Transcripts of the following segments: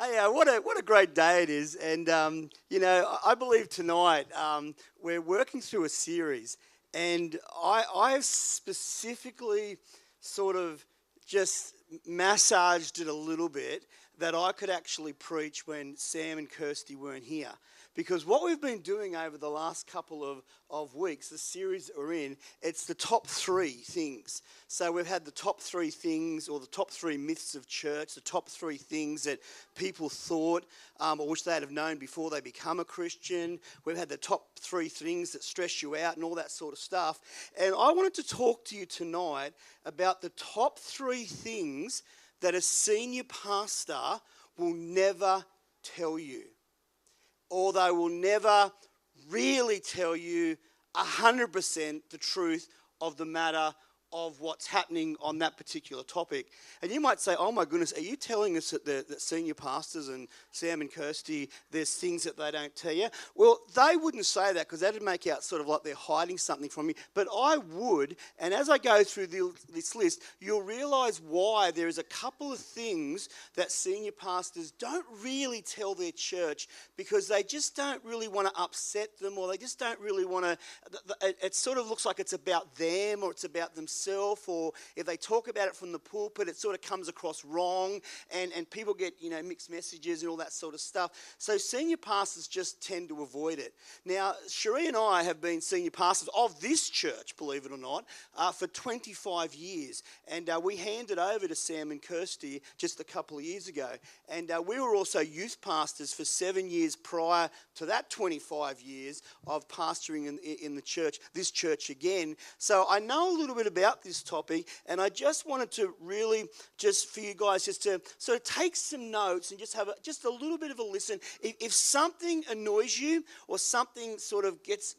Hey, what a great day it is, and I believe tonight we're working through a series, and I've specifically sort of just massaged it a little bit that I could actually preach when Sam and Kirsty weren't here. Because what we've been doing over the last couple of weeks, the series that we're in, it's the top three things. So we've had the top three things, or the top three myths of church, the top three things that people thought or wish they'd have known before they become a Christian. We've had the top three things that stress you out and all that sort of stuff. And I wanted to talk to you tonight about the top three things that a senior pastor will never tell you. Or they will never really tell you 100% the truth of the matter of what's happening on that particular topic. And you might say, oh my goodness, are you telling us that senior pastors and Sam and Kirsty, there's things that they don't tell you? Well, they wouldn't say that because that would make out sort of like they're hiding something from you. But I would, and as I go through this list, you'll realise why there is a couple of things that senior pastors don't really tell their church because they just don't really want to upset them, or they just don't really want to, it sort of looks like it's about them or it's about themselves. Or if they talk about it from the pulpit, it sort of comes across wrong, and people get mixed messages and all that sort of stuff. So senior pastors just tend to avoid it. Now, Cherie and I have been senior pastors of this church, believe it or not, for 25 years, and we handed over to Sam and Kirsty just a couple of years ago, and we were also youth pastors for 7 years prior to that 25 years of pastoring in the church, this church again. So I know a little bit about this topic, and I just wanted to really just for you guys just to sort of take some notes and just have just a little bit of a listen. If something annoys you or something sort of gets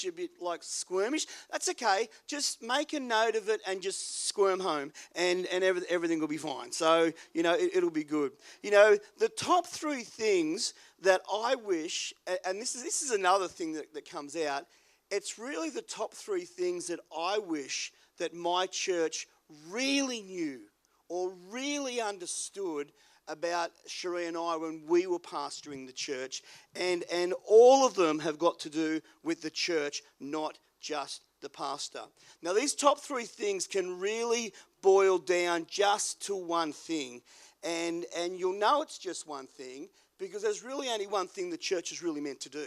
you a bit like squirmish, that's okay. Just make a note of it and just squirm home, and everything will be fine. So it'll be good. The top three things that I wish, and this is another thing that comes out. It's really the top three things that I wish that my church really knew or really understood about Cherie and I when we were pastoring the church. And all of them have got to do with the church, not just the pastor. Now, these top three things can really boil down just to one thing. And you'll know it's just one thing because there's really only one thing the church is really meant to do.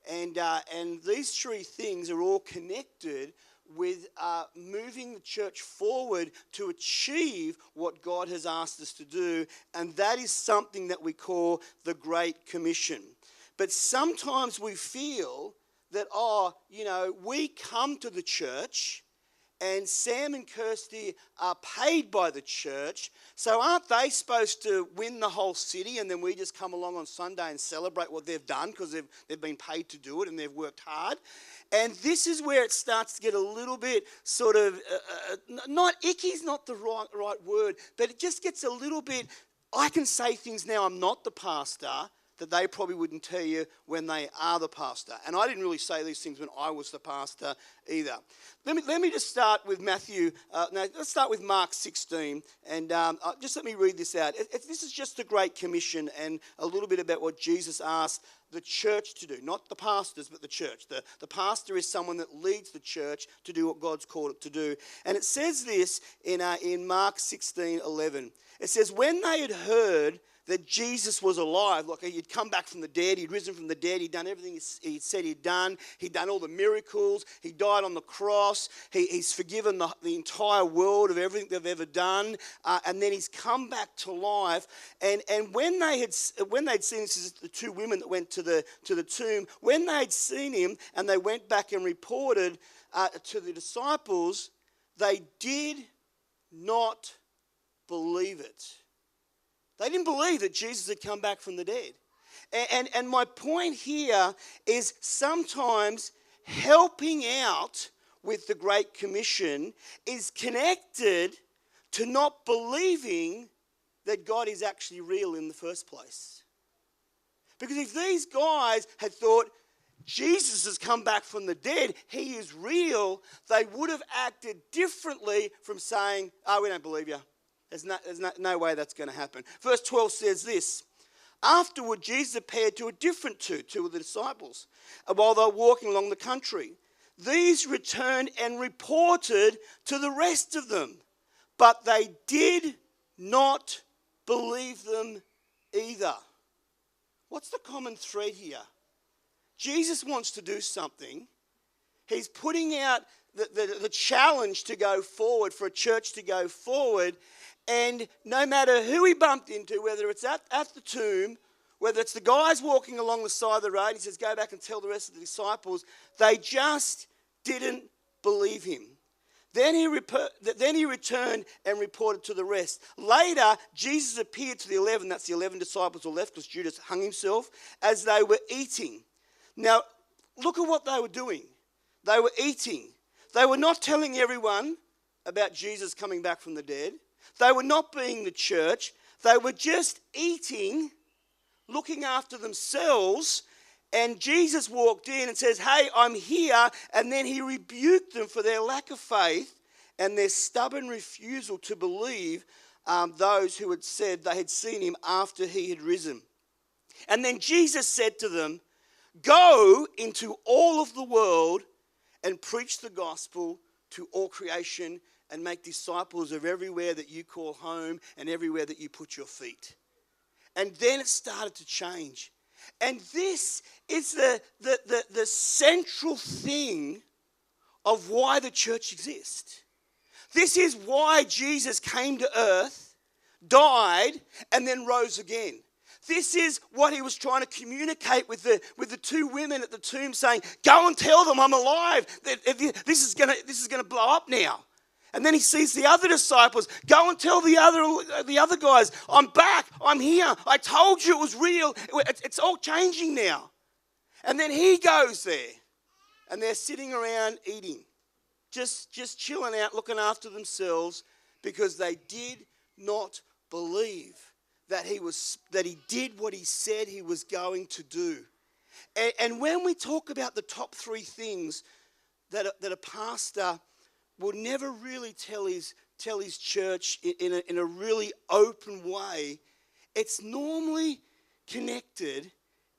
And these three things are all connected with moving the church forward to achieve what God has asked us to do, and that is something that we call the Great Commission. But sometimes we feel that, we come to the church and Sam and Kirsty are paid by the church, so aren't they supposed to win the whole city and then we just come along on Sunday and celebrate what they've done because they've been paid to do it and they've worked hard? And this is where it starts to get a little bit sort of, not icky is not the right word, but it just gets a little bit, I can say things now, I'm not the pastor, that they probably wouldn't tell you when they are the pastor. And I didn't really say these things when I was the pastor either. Let me just start with let's start with Mark 16, and just let me read this out. This is just the Great Commission and a little bit about what Jesus asked the church to do, not the pastors, but the church. The pastor is someone that leads the church to do what God's called it to do. And it says this in Mark 16:11. It says, when they had heard that Jesus was alive, like he'd come back from the dead, he'd risen from the dead, he'd done everything he said he'd done all the miracles, he died on the cross, he's forgiven the entire world of everything they've ever done, and then he's come back to life. And when they'd seen, this is the two women that went to the tomb, when they'd seen him and they went back and reported to the disciples, they did not believe it. They didn't believe that Jesus had come back from the dead. And my point here is sometimes helping out with the Great Commission is connected to not believing that God is actually real in the first place. Because if these guys had thought, Jesus has come back from the dead, he is real, they would have acted differently from saying, we don't believe you. There's no way that's going to happen. Verse 12 says this, Afterward, Jesus appeared to a different two of the disciples, while they were walking along the country. These returned and reported to the rest of them, but they did not believe them either. What's the common thread here? Jesus wants to do something. He's putting out the challenge to go forward, for a church to go forward. And no matter who he bumped into, whether it's at the tomb, whether it's the guys walking along the side of the road, he says, go back and tell the rest of the disciples, they just didn't believe him. Then he returned and reported to the rest. Later, Jesus appeared to the 11, that's the 11 disciples who left because Judas hung himself, as they were eating. Now, look at what they were doing. They were eating. They were not telling everyone about Jesus coming back from the dead. They were not being the church. They were just eating, looking after themselves. And Jesus walked in and says, hey, I'm here. And then he rebuked them for their lack of faith and their stubborn refusal to believe those who had said they had seen him after he had risen. And then Jesus said to them, go into all of the world and preach the gospel to all creation and make disciples of everywhere that you call home and everywhere that you put your feet. And then it started to change. And this is the central thing of why the church exists. This is why Jesus came to earth, died, and then rose again. This is what he was trying to communicate with the two women at the tomb, saying, go and tell them I'm alive. This is gonna blow up now. And then he sees the other disciples, go and tell the other guys, I'm back, I'm here. I told you it was real. It's all changing now. And then he goes there, and they're sitting around eating, just chilling out, looking after themselves, because they did not believe that he did what he said he was going to do. And when we talk about the top three things that a pastor will never really tell his church in a really open way, it's normally connected,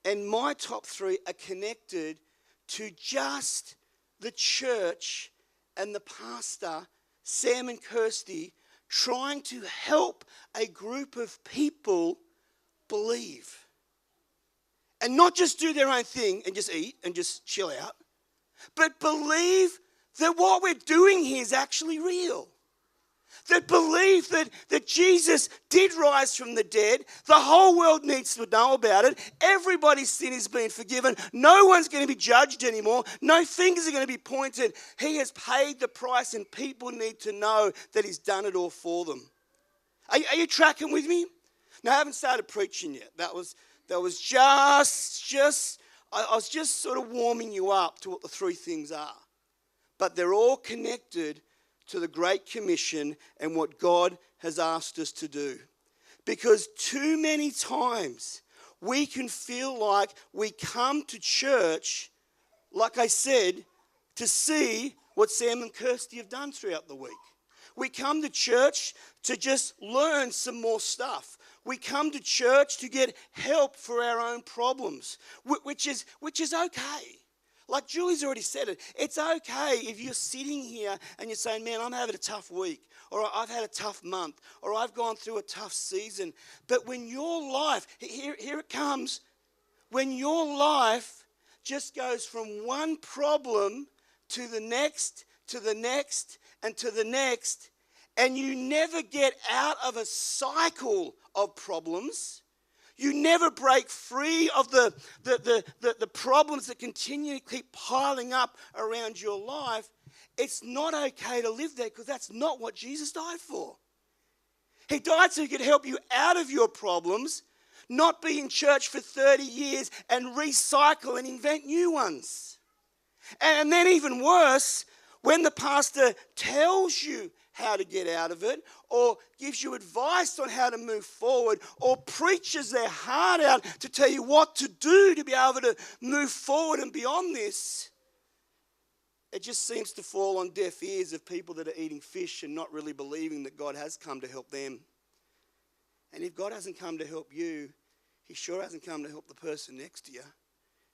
and my top three are connected to just the church and the pastor, Sam and Kirsty, trying to help a group of people believe. And not just do their own thing and just eat and just chill out, but believe that what we're doing here is actually real. That believe that Jesus did rise from the dead. The whole world needs to know about it. Everybody's sin is being forgiven. No one's going to be judged anymore. No fingers are going to be pointed. He has paid the price, and people need to know that he's done it all for them. Are you tracking with me? Now, I haven't started preaching yet. That was just I was just sort of warming you up to what the three things are. But they're all connected to the Great Commission and what God has asked us to do. Because too many times we can feel like we come to church, like I said, to see what Sam and Kirsty have done throughout the week. We come to church to just learn some more stuff. We come to church to get help for our own problems, which is okay. Like Julie's already said it, it's okay if you're sitting here and you're saying, man, I'm having a tough week, or I've had a tough month, or I've gone through a tough season. But when your life, here it comes, when your life just goes from one problem to the next, to the next, and to the next, and you never get out of a cycle of problems, you never break free of the problems that continue to keep piling up around your life, it's not okay to live there, because that's not what Jesus died for. He died so he could help you out of your problems, not be in church for 30 years and recycle and invent new ones. And then even worse, when the pastor tells you how to get out of it, or gives you advice on how to move forward, or preaches their heart out to tell you what to do to be able to move forward and beyond this, it just seems to fall on deaf ears of people that are eating fish and not really believing that God has come to help them. And if God hasn't come to help you, he sure hasn't come to help the person next to you.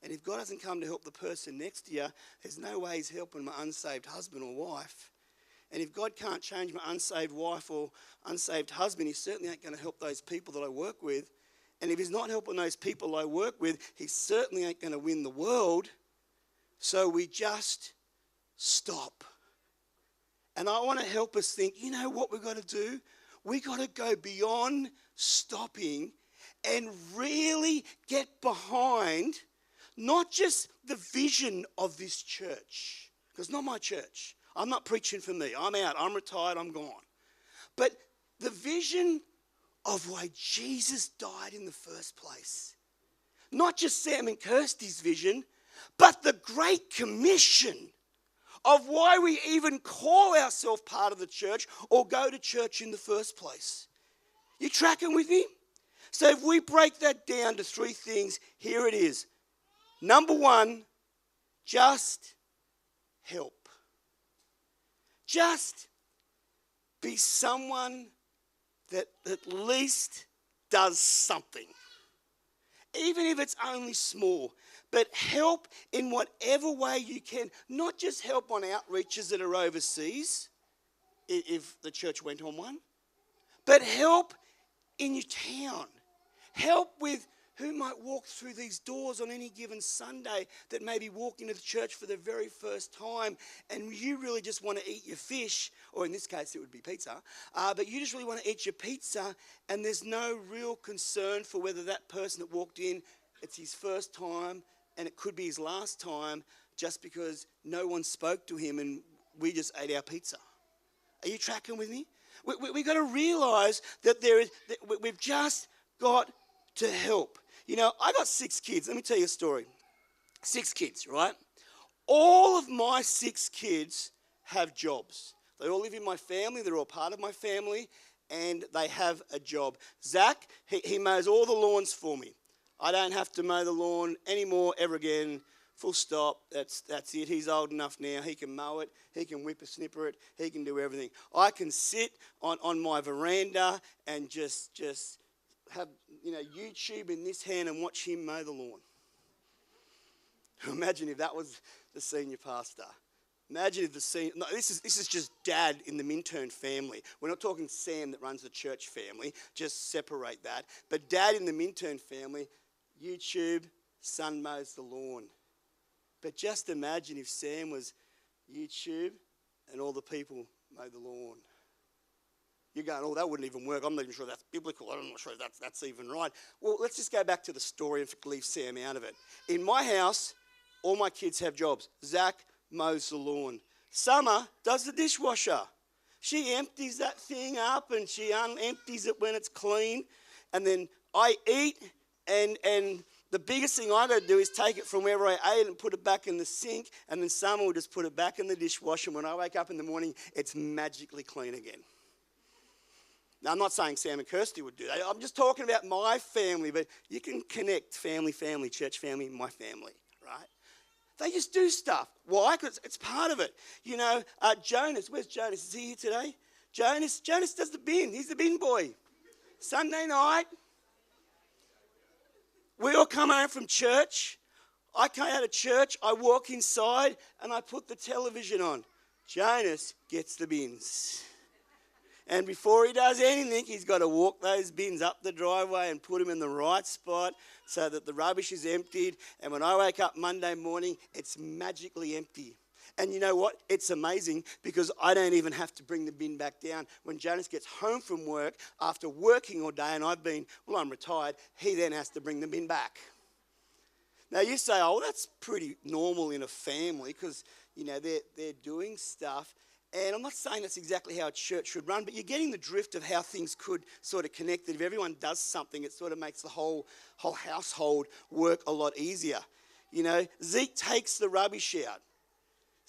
And if God hasn't come to help the person next to you, there's no way he's helping my unsaved husband or wife. And if God can't change my unsaved wife or unsaved husband, he certainly ain't going to help those people that I work with. And if he's not helping those people I work with, he certainly ain't going to win the world. So we just stop. And I want to help us think, you know what we've got to do? We've got to go beyond stopping and really get behind not just the vision of this church, because it's not my church. I'm not preaching for me. I'm out. I'm retired. I'm gone. But the vision of why Jesus died in the first place. Not just Sam and Kirsty's vision, but the Great Commission of why we even call ourselves part of the church or go to church in the first place. You tracking with me? So if we break that down to three things, here it is. Number one, just help. Just be someone that at least does something. Even if it's only small. But help in whatever way you can. Not just help on outreaches that are overseas, if the church went on one. But help in your town. Help with who might walk through these doors on any given Sunday that may be walking to the church for the very first time, and you really just want to eat your fish, or in this case it would be pizza, but you just really want to eat your pizza, and there's no real concern for whether that person that walked in, it's his first time, and it could be his last time, just because no one spoke to him and we just ate our pizza. Are you tracking with me? We've got to realise that we've just got to help. You know, I got 6 kids. Let me tell you a story. 6 kids, right? All of my 6 kids have jobs. They all live in my family. They're all part of my family, and they have a job. Zach, he mows all the lawns for me. I don't have to mow the lawn anymore ever again. Full stop. That's it. He's old enough now. He can mow it. He can whippersnipper it. He can do everything. I can sit on my veranda and just have, YouTube in this hand and watch him mow the lawn. Imagine if that was the senior pastor. Imagine if this is just dad in the Minturn family. We're not talking Sam that runs the church family. Just separate that. But dad in the Minturn family, YouTube, son mows the lawn. But just imagine if Sam was YouTube and all the people mow the lawn. You're going, oh, that wouldn't even work. I'm not even sure that's biblical. I'm not sure that's even right. Well, let's just go back to the story and leave Sam out of it. In my house, all my kids have jobs. Zach mows the lawn. Summer does the dishwasher. She empties that thing up and she unempties it when it's clean. And then I eat, and the biggest thing I got to do is take it from wherever I ate and put it back in the sink. And then Summer will just put it back in the dishwasher. And when I wake up in the morning, it's magically clean again. Now, I'm not saying Sam and Kirsty would do that. I'm just talking about my family, but you can connect family, church family, my family, right? They just do stuff. Why? Because it's part of it. Jonas, where's Jonas? Is he here today? Jonas does the bin. He's the bin boy. Sunday night, we all come home from church. I come out of church, I walk inside, and I put the television on. Jonas gets the bins. And before he does anything, he's got to walk those bins up the driveway and put them in the right spot so that the rubbish is emptied. And when I wake up Monday morning, it's magically empty. And you know what? It's amazing because I don't even have to bring the bin back down. When Jonas gets home from work, after working all day, and I'm retired, he then has to bring the bin back. Now you say, oh, that's pretty normal in a family because, they're doing stuff. And I'm not saying that's exactly how a church should run, but you're getting the drift of how things could sort of connect. If everyone does something, it sort of makes the whole household work a lot easier. Zeke takes the rubbish out.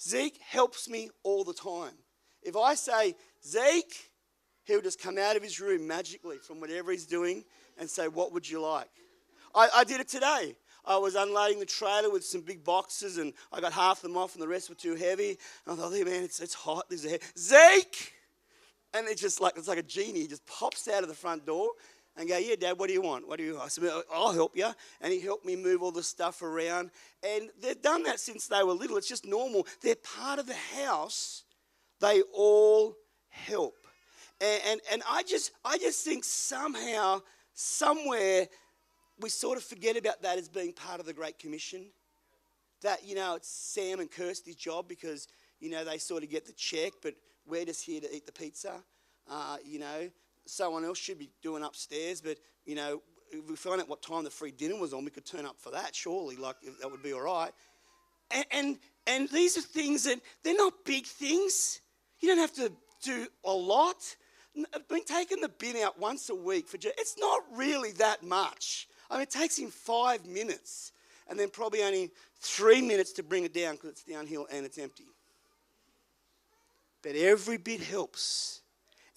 Zeke helps me all the time. If I say, Zeke, he'll just come out of his room magically from whatever he's doing and say, what would you like? I did it today. I was unloading the trailer with some big boxes and I got half them off and the rest were too heavy. And I thought, hey man, it's hot. There's a Zeke! And it's like a genie. He just pops out of the front door. and go, yeah, Dad, what do you want? What do you want? I said, I'll help you. And he helped me move all the stuff around. And they've done that since they were little. It's just normal. They're part of the house. They all help. And I just think somehow, somewhere, we sort of forget about that as being part of the Great Commission. That, it's Sam and Kirsty's job because, they sort of get the check, but we're just here to eat the pizza. Someone else should be doing upstairs, but, if we find out what time the free dinner was on, we could turn up for that, surely, that would be all right. And these are things that, they're not big things. You don't have to do a lot. Taking the bin out once a week, it's not really that much. I mean, it takes him 5 minutes and then probably only 3 minutes to bring it down because it's downhill and it's empty. But every bit helps.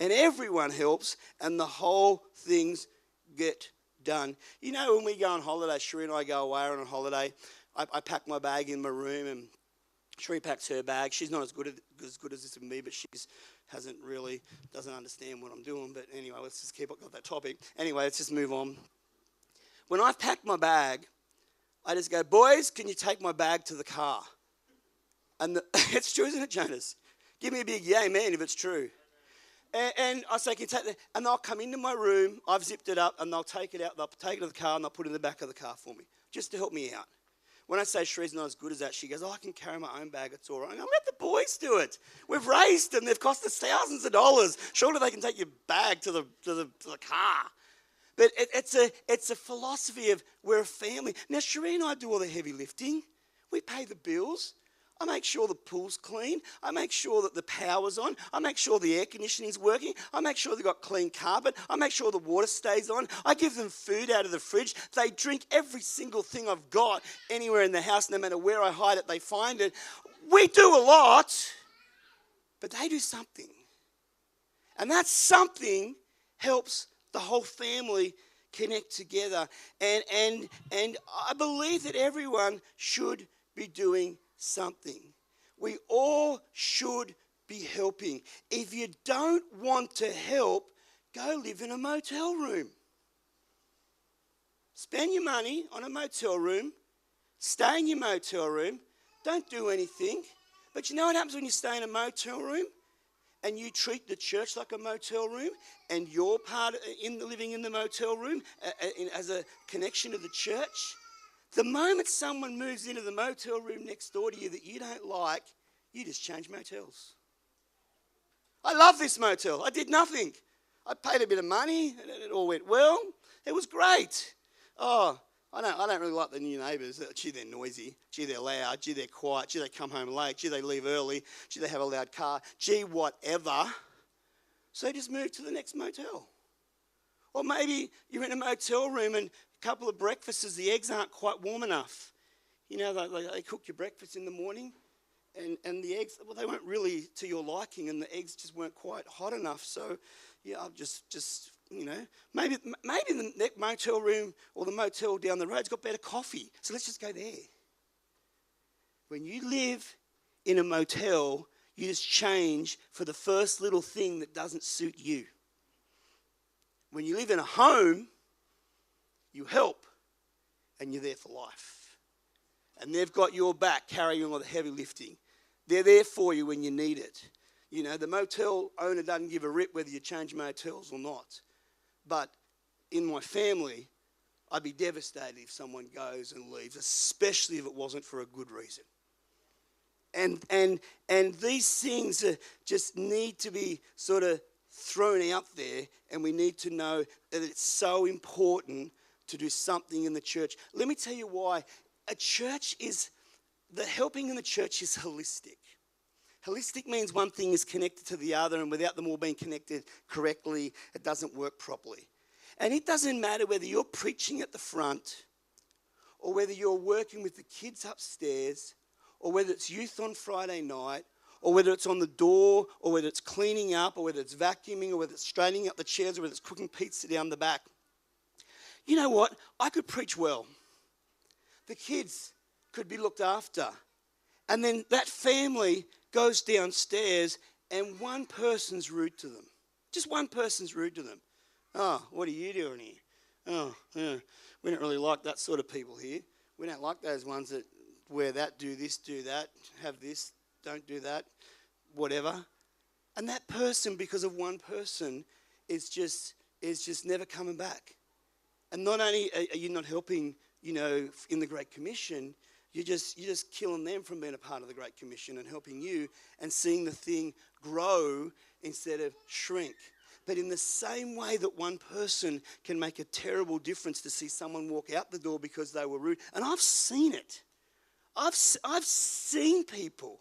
And everyone helps, and the whole things get done. When we go on holiday, Sheree and I go away on a holiday, I pack my bag in my room, and Sheree packs her bag. She's not as good as this with me, but doesn't understand what I'm doing. But anyway, let's just keep up with that topic. Anyway, let's just move on. When I've packed my bag, I just go, boys, can you take my bag to the car? And it's true, isn't it, Jonas? Give me a big yay, man, if it's true. And I say, can you take that? And they'll come into my room, I've zipped it up, and they'll take it out, they'll take it to the car, and they'll put it in the back of the car for me, just to help me out. When I say Sheree's not as good as that, she goes, I can carry my own bag, it's all right. I go, let the boys do it. We've raised them, they've cost us thousands of dollars. Surely they can take your bag to the car. But it's a philosophy of we're a family. Now, Sheree and I do all the heavy lifting. We pay the bills. I make sure the pool's clean. I make sure that the power's on. I make sure the air conditioning's working. I make sure they've got clean carpet. I make sure the water stays on. I give them food out of the fridge. They drink every single thing I've got anywhere in the house. No matter where I hide it, they find it. We do a lot, but they do something. And that something helps the whole family connect together. And I believe that everyone should be doing something. We all should be helping. If you don't want to help, go live in a motel room. Spend your money on a motel room. Stay in your motel room. Don't do anything. But you know what happens when you stay in a motel room and you treat the church like a motel room and you're part in living in the motel room as a connection to the church? The moment someone moves into the motel room next door to you that you don't like, you just change motels. I love this motel. I did nothing. I paid a bit of money and it all went well. It was great. Oh, I don't really like the new neighbours. Gee, they're noisy. Gee, they're loud. Gee, they're quiet. Gee, they come home late. Gee, they leave early. Gee, they have a loud car. Gee, whatever. So just move to the next motel. Or maybe you're in a motel room and a couple of breakfasts, the eggs aren't quite warm enough. They cook your breakfast in the morning and the eggs, well, they weren't really to your liking and the eggs just weren't quite hot enough. So, yeah, I've just maybe the motel room or the motel down the road's got better coffee. So let's just go there. When you live in a motel, you just change for the first little thing that doesn't suit you. When you live in a home, you help and you're there for life. And they've got your back carrying all the heavy lifting. They're there for you when you need it. The motel owner doesn't give a rip whether you change motels or not. But in my family, I'd be devastated if someone goes and leaves, especially if it wasn't for a good reason. And these things just need to be sort of thrown out there, and we need to know that it's so important to do something in the church. Let me tell you why. The helping in the church is holistic. Holistic means one thing is connected to the other, and without them all being connected correctly, it doesn't work properly. And it doesn't matter whether you're preaching at the front, or whether you're working with the kids upstairs, or whether it's youth on Friday night, or whether it's on the door, or whether it's cleaning up, or whether it's vacuuming, or whether it's straightening up the chairs, or whether it's cooking pizza down the back. You know what? I could preach well. The kids could be looked after. And then that family goes downstairs and one person's rude to them. Just one person's rude to them. Oh, what are you doing here? Oh, yeah. We don't really like that sort of people here. We don't like those ones that wear that, do this, do that, have this, don't do that, whatever. And that person, because of one person, is just never coming back. And not only are you not helping, in the Great Commission, you're just killing them from being a part of the Great Commission and helping you and seeing the thing grow instead of shrink. But in the same way that one person can make a terrible difference to see someone walk out the door because they were rude, and I've seen it. I've seen people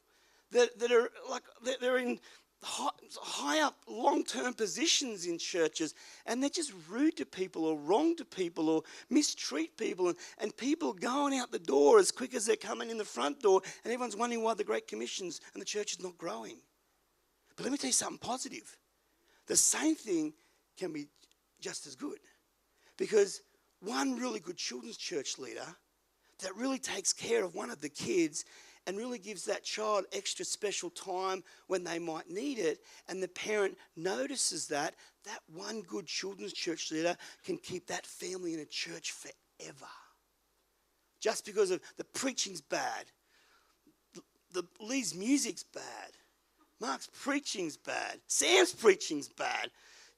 that are like they're in high up long-term positions in churches, and they're just rude to people or wrong to people or mistreat people, and people going out the door as quick as they're coming in the front door, and everyone's wondering why the Great Commissions and the church is not growing. But let me tell you something positive. The same thing can be just as good, because one really good children's church leader that really takes care of one of the kids and really gives that child extra special time when they might need it, and the parent notices that one good children's church leader can keep that family in a church forever. Just because of the preaching's bad, Lee's music's bad, Mark's preaching's bad, Sam's preaching's bad,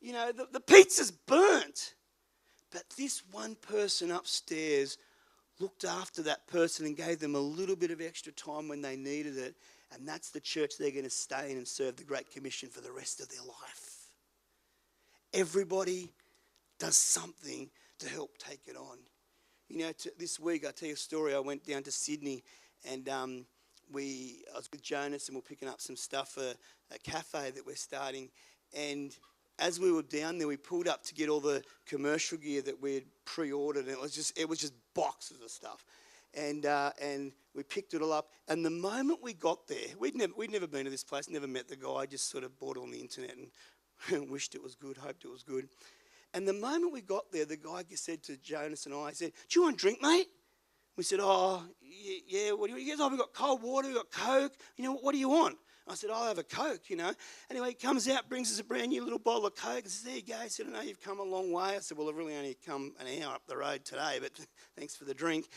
the pizza's burnt. But this one person upstairs looked after that person and gave them a little bit of extra time when they needed it, and that's the church they're going to stay in and serve the Great Commission for the rest of their life. Everybody does something to help take it on. This week, I'll tell you a story. I went down to Sydney, and I was with Jonas, and we're picking up some stuff for a cafe that we're starting. And as we were down there, we pulled up to get all the commercial gear that we had pre-ordered, and it was just boxes of stuff. And we picked it all up. And the moment we got there, we'd never been to this place, never met the guy, just sort of bought it on the internet and wished it was good, hoped it was good. And the moment we got there, the guy said to Jonas and I, he said, "Do you want a drink, mate?" We said, "Oh, yeah, what do you want?" He goes, "Oh, we've got cold water, we've got Coke. What do you want?" I said, "I'll have a Coke, Anyway, he comes out, brings us a brand new little bottle of Coke. I said, "There you go." He said, "I know you've come a long way." I said, "Well, I've really only come an hour up the road today, but thanks for the drink."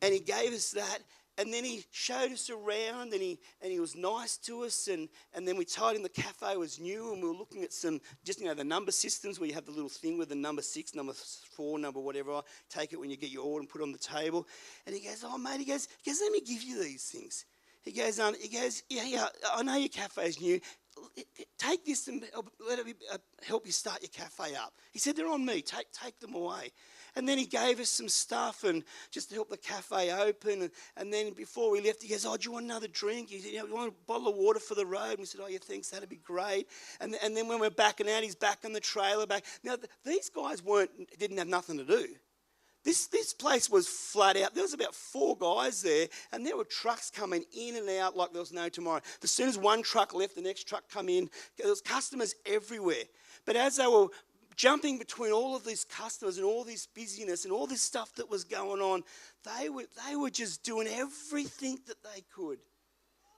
And he gave us that, and then he showed us around, and he was nice to us, and then we told him the cafe was new, and we were looking at some, the number systems where you have the little thing with the number 6, number 4, number whatever. Take it when you get your order and put it on the table. And he goes, "Oh, mate," he goes, "let me give you these things." He goes, yeah, I know your cafe's new. Take this and let it help you start your cafe up. He said, "They're on me. Take them away." And then he gave us some stuff and just to help the cafe open. And then before we left, he goes, "Oh, do you want another drink? You want a bottle of water for the road?" And we said, "Oh, yeah, thanks. That'd be great." And then when we're backing out, he's back on the trailer back. Now, these guys didn't have nothing to do. This place was flat out. There was about 4 guys there, and there were trucks coming in and out like there was no tomorrow. As soon as one truck left, the next truck come in. There was customers everywhere. But as they were jumping between all of these customers and all this busyness and all this stuff that was going on, they were just doing everything that they could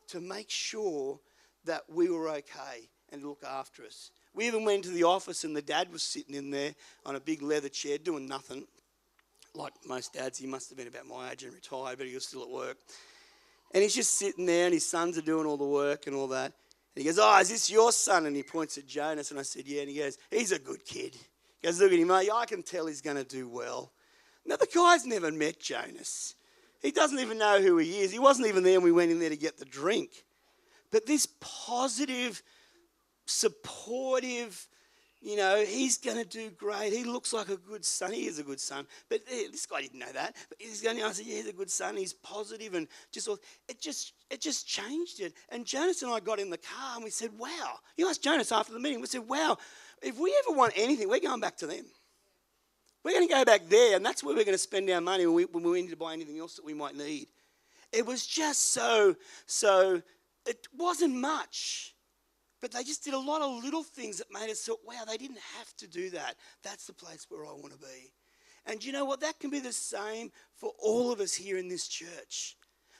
to make sure that we were okay and look after us. We even went into the office, and the dad was sitting in there on a big leather chair doing nothing. Like most dads, he must have been about my age and retired, but he was still at work. And he's just sitting there, and his sons are doing all the work and all that. And he goes, "Oh, is this your son?" And he points at Jonas, and I said, "Yeah." And he goes, "He's a good kid." He goes, "Look at him, mate. I can tell he's going to do well." Now, the guy's never met Jonas. He doesn't even know who he is. He wasn't even there when we went in there to get the drink. But this positive, supportive, he's going to do great. He looks like a good son. He is a good son. But this guy didn't know that. But I said, "Yeah, he's a good son. He's positive," and it just changed it. And Jonas and I got in the car, and we said, "Wow." You asked Jonas after the meeting. We said, "Wow, if we ever want anything, we're going back to them. We're going to go back there, and that's where we're going to spend our money when we need to buy anything else that we might need." It was just so. It wasn't much. But they just did a lot of little things that made us thought, wow, they didn't have to do that. That's the place where I want to be. And you know what? That can be the same for all of us here in this church.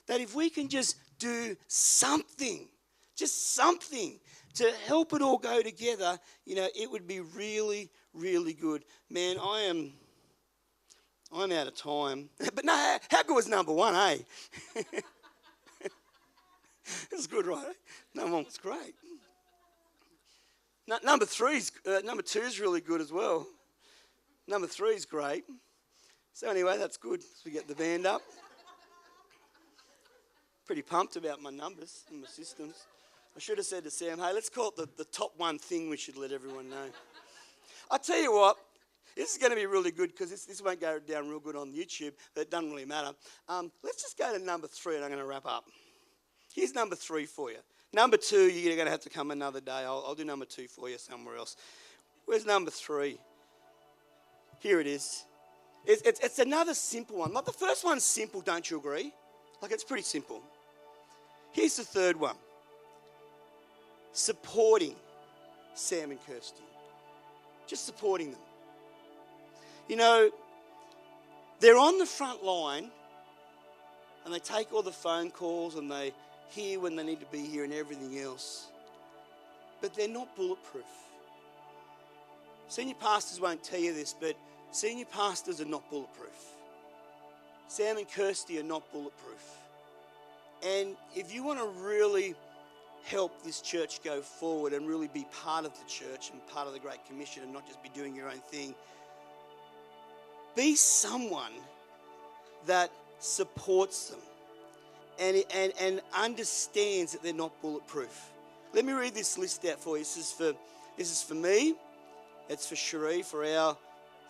That if we can just do something to help it all go together, it would be really, really good. Man, I'm out of time. But no, how good was number one, eh? It was good, right? Number one was great. Number two is really good as well. Number 3 is great. So anyway, that's good. So we get the band up. Pretty pumped about my numbers and my systems. I should have said to Sam, hey, let's call it the top one thing we should let everyone know. I tell you what, this is going to be really good because this won't go down real good on YouTube, but it doesn't really matter. Let's just go to number 3 and I'm going to wrap up. Here's number 3 for you. Number 2, you're going to have to come another day. I'll do number 2 for you somewhere else. Where's number 3? Here it is. It's another simple one. Like the first one's simple, don't you agree? Like it's pretty simple. Here's the third one. Supporting Sam and Kirsty. Just supporting them. You know, they're on the front line and they take all the phone calls and they hear when they need to be here and everything else. But they're not bulletproof. Senior pastors won't tell you this, but senior pastors are not bulletproof. Sam and Kirsty are not bulletproof. And if you want to really help this church go forward and really be part of the church and part of the Great Commission and not just be doing your own thing, be someone that supports them and understands that they're not bulletproof. Let me read this list out for you. This is for me. It's for Cherie, for our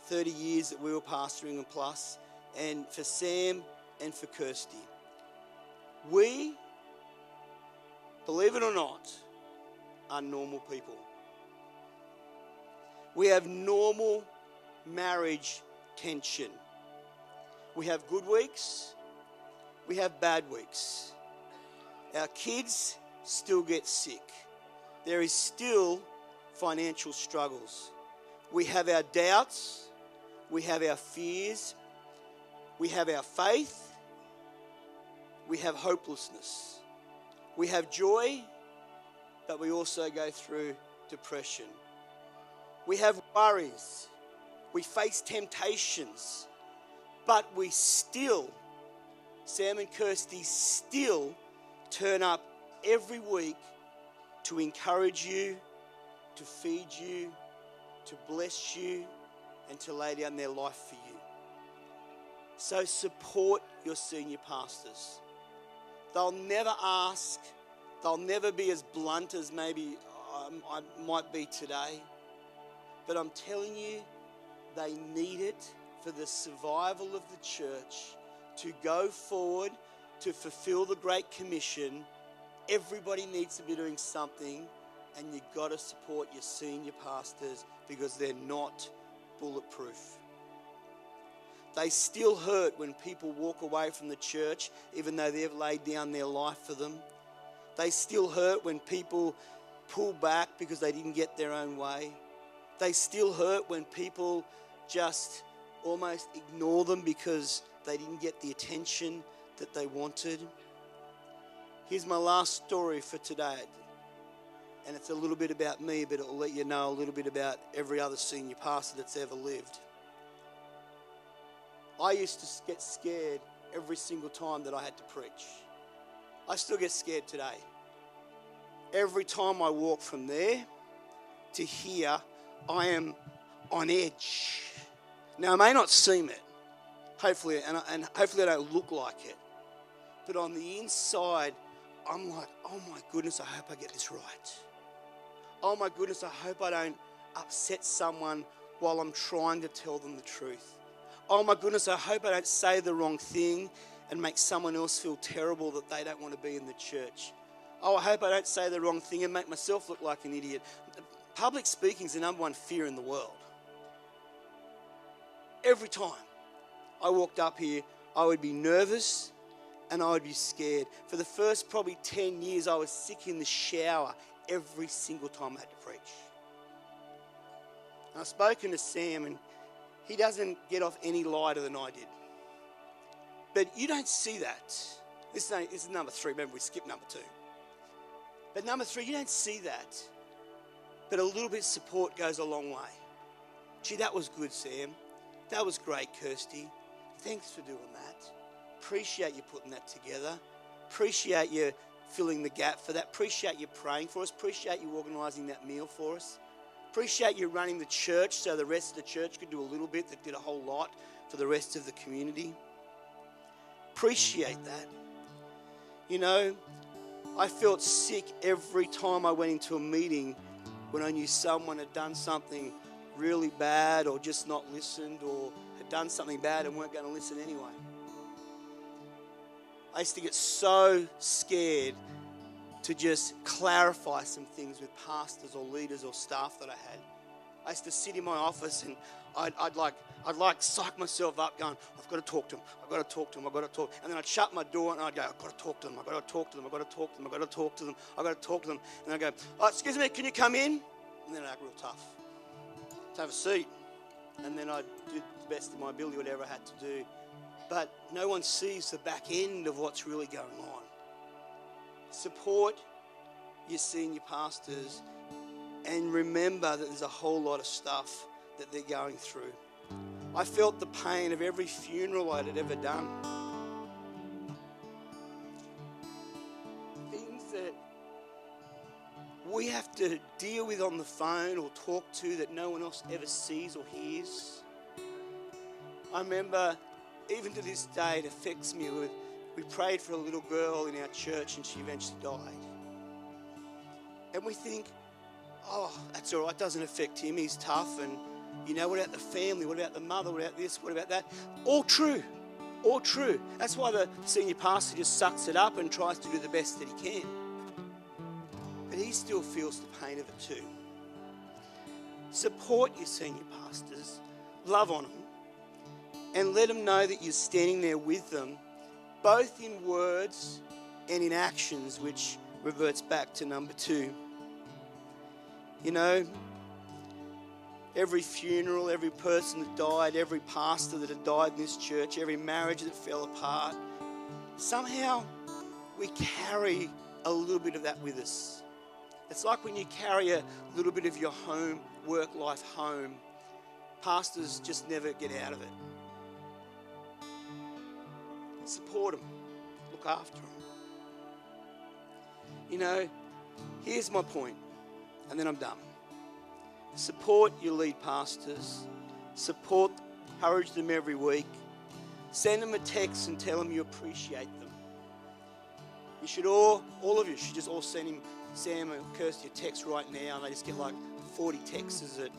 30 years that we were pastoring and plus, and for Sam and for Kirsty. We, believe it or not, are normal people. We have normal marriage tension. We have good weeks. We have bad weeks. Our kids still get sick. There is still financial struggles. We have our doubts. We have our fears. We have our faith. We have hopelessness. We have joy, but we also go through depression. We have worries. We face temptations, but we still, Sam and Kirsty still turn up every week to encourage you, to feed you, to bless you, and to lay down their life for you. So support your senior pastors. They'll never ask, they'll never be as blunt as maybe I might be today, but I'm telling you, they need it for the survival of the church to go forward, to fulfill the Great Commission. Everybody needs to be doing something, and you've got to support your senior pastors because they're not bulletproof. They still hurt when people walk away from the church, even though they've laid down their life for them. They still hurt when people pull back because they didn't get their own way. They still hurt when people just almost ignore them because they didn't get the attention that they wanted. Here's my last story for today. And it's a little bit about me, but it'll let you know a little bit about every other senior pastor that's ever lived. I used to get scared every single time that I had to preach. I still get scared today. Every time I walk from there to here, I am on edge. Now, I may not seem it, hopefully, and hopefully I don't look like it. But on the inside, I'm like, oh my goodness, I hope I get this right. Oh my goodness, I hope I don't upset someone while I'm trying to tell them the truth. Oh my goodness, I hope I don't say the wrong thing and make someone else feel terrible that they don't want to be in the church. Oh, I hope I don't say the wrong thing and make myself look like an idiot. Public speaking is the number one fear in the world. Every time I walked up here, I would be nervous and I would be scared. For the first probably 10 years, I was sick in the shower every single time I had to preach. And I've spoken to Sam, and he doesn't get off any lighter than I did. But you don't see that. This is number 3. Remember, we skipped number 2. But number 3, you don't see that. But a little bit of support goes a long way. Gee, that was good, Sam. That was great, Kirsty. Thanks for doing that. Appreciate you putting that together. Appreciate you filling the gap for that. Appreciate you praying for us. Appreciate you organising that meal for us. Appreciate you running the church so the rest of the church could do a little bit that did a whole lot for the rest of the community. Appreciate that. You know, I felt sick every time I went into a meeting when I knew someone had done something really bad or just not listened or had done something bad and weren't going to listen anyway. I used to get so scared to just clarify some things with pastors or leaders or staff that I had. I used to sit in my office and I'd psych myself up going, I've got to talk to him, I've got to talk to him, I've got to talk. And then I'd shut my door and I'd go, I've got to talk to them, I've got to talk to them, I've got to talk to them, I've got to talk to them, I've got to talk to them. And I'd go, oh, excuse me, can you come in? And then I'd act real tough. To have a seat. And then I'd do the best of my ability, whatever I had to do. But no one sees the back end of what's really going on. Support your senior pastors and remember that there's a whole lot of stuff that they're going through. I felt the pain of every funeral I'd ever done. Things that we have to deal with on the phone or talk to that no one else ever sees or hears. I remember, even to this day, it affects me. We prayed for a little girl in our church and she eventually died. And we think, oh, that's all right, it doesn't affect him, he's tough. And, you know, what about the family? What about the mother? What about this? What about that? All true. All true. That's why the senior pastor just sucks it up and tries to do the best that he can. But he still feels the pain of it too. Support your senior pastors. Love on them. And let them know that you're standing there with them, both in words and in actions, which reverts back to number 2. You know, every funeral, every person that died, every pastor that had died in this church, every marriage that fell apart, somehow we carry a little bit of that with us. It's like when you carry a little bit of your home, work life home. Pastors just never get out of it. Support them. Look after them. You know, here's my point, and then I'm done. Support your lead pastors. Support, encourage them every week. Send them a text and tell them you appreciate them. You should all of you should just all send him, Sam and Kirsty, a text right now, and they just get like 40 texts at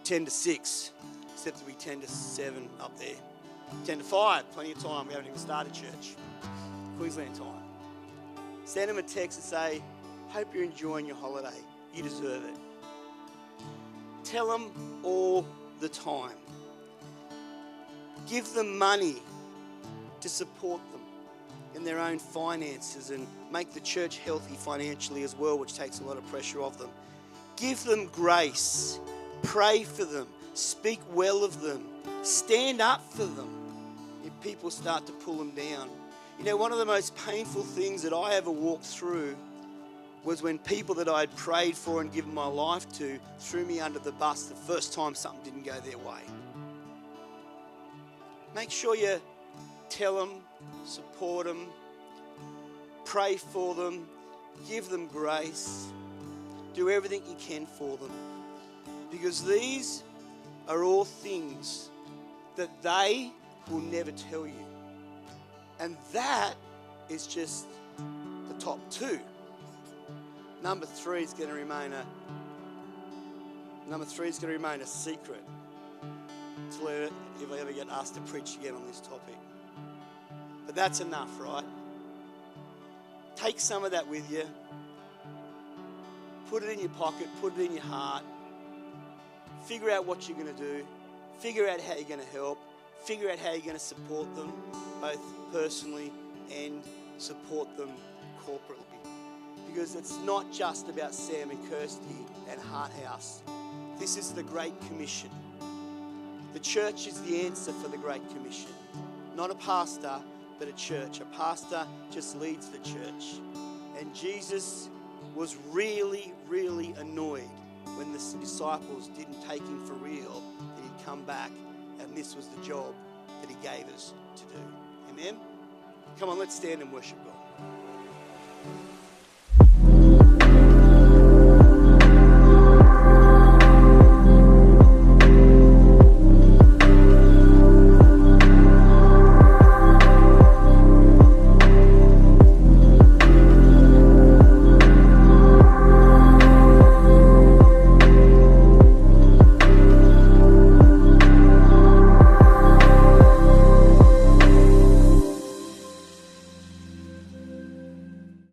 10 to 6, except to be 10 to 7 up there. 10 to 5, plenty of time. We haven't even started church. Queensland time. Send them a text and say, hope you're enjoying your holiday. You deserve it. Tell them all the time. Give them money to support them in their own finances and make the church healthy financially as well, which takes a lot of pressure off them. Give them grace. Pray for them. Speak well of them. Stand up for them if people start to pull them down. You know, one of the most painful things that I ever walked through was when people that I had prayed for and given my life to threw me under the bus the first time something didn't go their way. Make sure you tell them, support them, pray for them, give them grace, do everything you can for them. Because these are all things that they will never tell you. And that is just the top 2. Number 3 is going to remain a secret until if I ever get asked to preach again on this topic. But that's enough, right? Take some of that with you. Put it in your pocket, put it in your heart. Figure out what you're going to do. Figure out how you're going to help. Figure out how you're going to support them, both personally and support them corporately. Because it's not just about Sam and Kirsty and Heart House. This is the Great Commission. The church is the answer for the Great Commission. Not a pastor, but a church. A pastor just leads the church. And Jesus was really, really annoyed when the disciples didn't take him for real, that he'd come back and this was the job that he gave us to do. Amen? Come on, let's stand and worship God.